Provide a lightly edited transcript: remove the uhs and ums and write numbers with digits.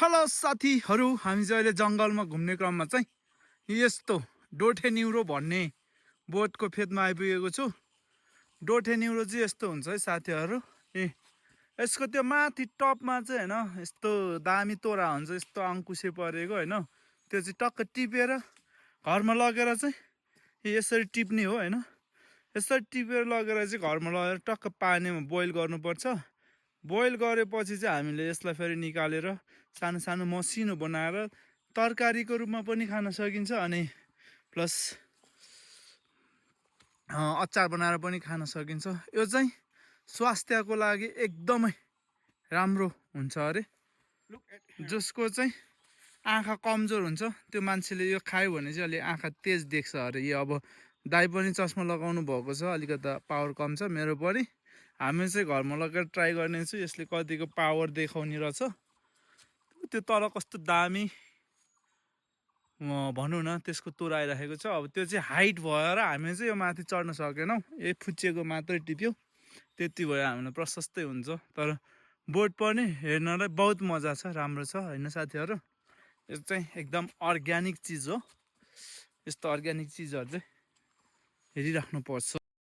Hello साथीहरू, हामी चाहिँ अहिले जङ्गलमा घुम्ने क्रममा चाहिँ यस्तो डोठे न्युरो भन्ने बोटको फेदमा आइपुगेको छु। डोठे न्युरो चाहिँ यस्तो हुन्छ है साथीहरू। यसको त्यो माथि टपमा चाहिँ होइन यस्तो दामी तोरा हुन्छ, यस्तो अङ्कुसे परेको होइन। त्यो चाहिँ टक्क टिपेर घरमा लगेर चाहिँ यसरी टिप्ने हो होइन। यसरी टिपेर लगेर चाहिँ घरमा लगेर टक्क पानीमा बोइल गर्नुपर्छ। बोइल गरेपछि चाहिँ हामीले यसलाई फेरि निकालेर सानो सानो मसिनो बनाएर तरकारीको रूपमा पनि खान सकिन्छ अनि प्लस अचार बनाएर पनि खान सकिन्छ। यो चाहिँ स्वास्थ्यको लागि एकदमै राम्रो हुन्छ अरे। जसको चाहिँ आँखा कमजोर हुन्छ त्यो मान्छेले यो खायो भने चाहिँ अलि आँखा तेज देख्छ अरे। यो अब दाइ पनि चस्मा लगाउनु भएको छ, अलिकति पावर कम छ मेरो पनि। हामी चाहिँ घरमा लगेर ट्राई गर्नेछु यसले कतिको पावर देखाउने रहेछ। त्यो तर कस्तो दामी भनौँ न त्यसको तोर आइराखेको छ। अब त्यो चाहिँ हाइट भएर हामी चाहिँ यो माथि चढ्न सकेनौँ, फुच्चिएको मात्रै टिप्यौँ, त्यति भयो हामीलाई प्रशस्तै हुन्छ। तर बोट पनि हेर्नलाई बहुत मजा छ, राम्रो छ होइन साथीहरू। यो चाहिँ एकदम अर्ग्यानिक चिज हो। यस्तो अर्ग्यानिक चिजहरू चाहिँ हेरिराख्नुपर्छ।